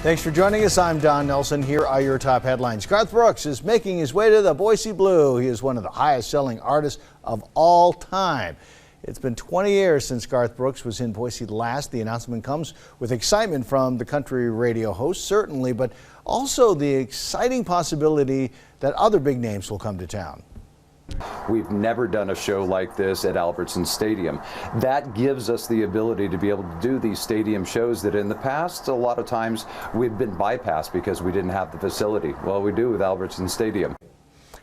Thanks for joining us. I'm Don Nelson. Here are your top headlines. Garth Brooks is making his way to the Boise Blue. He is one of the highest selling artists of all time. It's been 20 years since Garth Brooks was in Boise last. The announcement comes with excitement from the country radio host, certainly, but also the exciting possibility that other big names will come to town. We've never done a show like this at Albertson Stadium. That gives us the ability to be able to do these stadium shows that in the past, a lot of times we've been bypassed because we didn't have the facility. Well, we do with Albertson Stadium.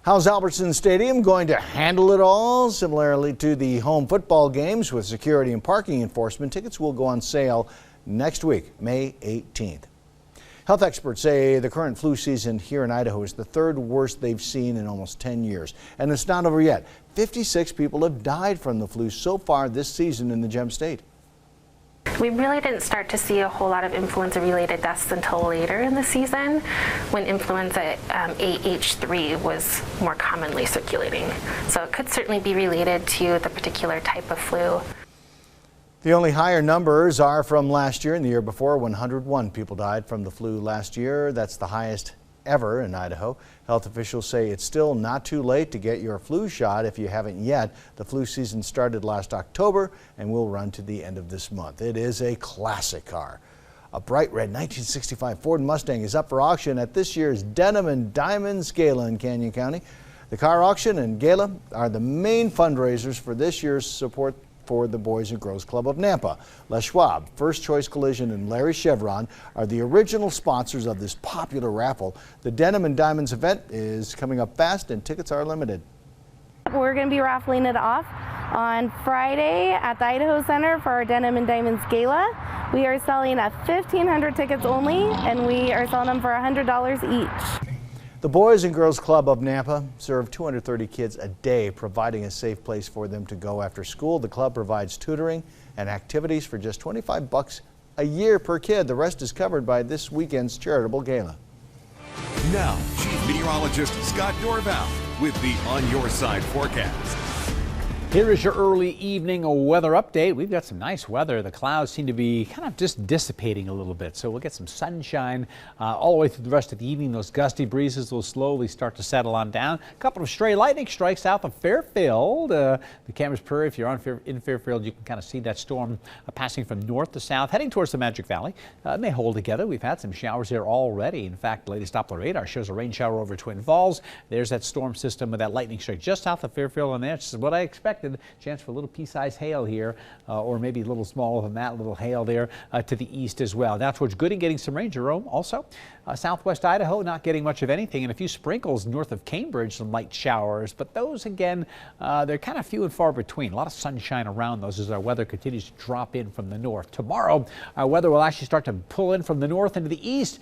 How's Albertson Stadium going to handle it all? Similarly to the home football games with security and parking enforcement, tickets will go on sale next week, May 18th. Health experts say the current flu season here in Idaho is the third worst they've seen in almost 10 years. And it's not over yet. 56 people have died from the flu so far this season in the Gem State. We really didn't start to see a whole lot of influenza-related deaths until later in the season, when influenza AH3 was more commonly circulating. So it could certainly be related to the particular type of flu. The only higher numbers are from last year and the year before. 101 people died from the flu last year. That's the highest ever in Idaho. Health officials say it's still not too late to get your flu shot if you haven't yet. The flu season started last October and will run to the end of this month. It is a classic car. A bright red 1965 Ford Mustang is up for auction at this year's Denim and Diamonds Gala in Canyon County. The car auction and gala are the main fundraisers for this year's support for the Boys and Girls Club of Nampa. Les Schwab, First Choice Collision, and Larry Chevron are the original sponsors of this popular raffle. The Denim and Diamonds event is coming up fast and tickets are limited. We're going to be raffling it off on Friday at the Idaho Center for our Denim and Diamonds Gala. We are selling at 1,500 tickets only, and we are selling them for $100 each. The Boys and Girls Club of Nampa serve 230 kids a day, providing a safe place for them to go after school. The club provides tutoring and activities for just $25 a year per kid. The rest is covered by this weekend's charitable gala. Now, Chief Meteorologist Scott Dorval with the On Your Side forecast. Here is your early evening weather update. We've got some nice weather. The clouds seem to be kind of just dissipating a little bit, so we'll get some sunshine all the way through the rest of the evening. Those gusty breezes will slowly start to settle on down. A couple of stray lightning strikes south of Fairfield. The Cameras Prairie, if you're in Fairfield, you can kind of see that storm passing from north to south, heading towards the Magic Valley. It may hold together. We've had some showers there already. In fact, the latest Doppler radar shows a rain shower over Twin Falls. There's that storm system with that lightning strike just south of Fairfield, and that's what I expected. Chance for a little pea-sized hail here, or maybe a little smaller than that, little hail there to the east as well. Now towards Gooding, getting some rain. Jerome also. Southwest Idaho not getting much of anything, and a few sprinkles north of Cambridge, some light showers, but those again, they're kind of few and far between. A lot of sunshine around those as our weather continues to drop in from the north. Tomorrow, our weather will actually start to pull in from the north into the east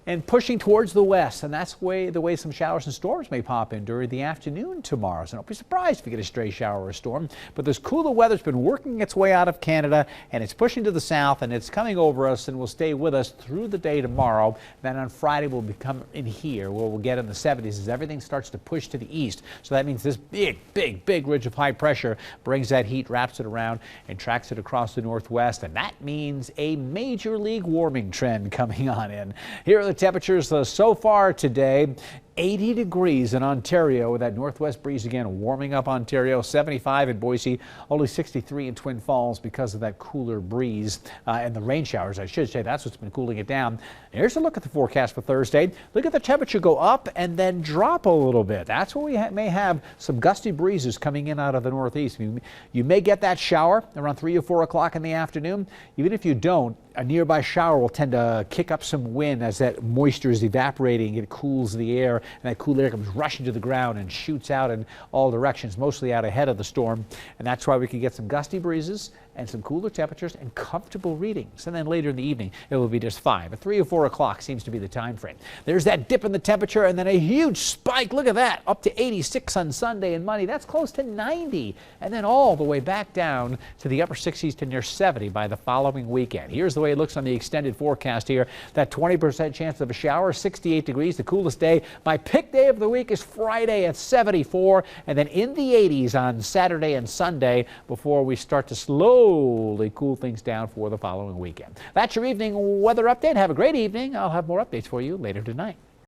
and pushing towards the west, and that's the way some showers and storms may pop in during the afternoon tomorrow. So don't be surprised if you get a stray shower or a storm. But this cooler weather's been working its way out of Canada, and it's pushing to the south, and it's coming over us and will stay with us through the day tomorrow. Then on Friday we'll become in here where we'll get in the 70s as everything starts to push to the east. So that means this big ridge of high pressure brings that heat, wraps it around, and tracks it across the northwest, and that means a major league warming trend coming on in. Here are the temperatures so far today. 80 degrees in Ontario with that northwest breeze again warming up Ontario. 75 in Boise, only 63 in Twin Falls because of that cooler breeze and the rain showers, I should say. That's what's been cooling it down. Here's a look at the forecast for Thursday. Look at the temperature go up and then drop a little bit. That's where we may have some gusty breezes coming in out of the northeast. You may get that shower around 3 or 4 o'clock in the afternoon. Even if you don't, a nearby shower will tend to kick up some wind as that moisture is evaporating. It cools the air, and that cool air comes rushing to the ground and shoots out in all directions, mostly out ahead of the storm. And that's why we can get some gusty breezes and some cooler temperatures and comfortable readings. And then later in the evening, it will be just fine. But 3 or 4 o'clock seems to be the time frame. There's that dip in the temperature and then a huge spike. Look at that, up to 86 on Sunday and Monday. That's close to 90. And then all the way back down to the upper 60s to near 70 by the following weekend. Here's the way it looks on the extended forecast here. That 20% chance of a shower, 68 degrees, the coolest day. My pick day of the week is Friday at 74, and then in the 80s on Saturday and Sunday before we start to slowly slowly cool things down for the following weekend. That's your evening weather update. Have a great evening. I'll have more updates for you later tonight.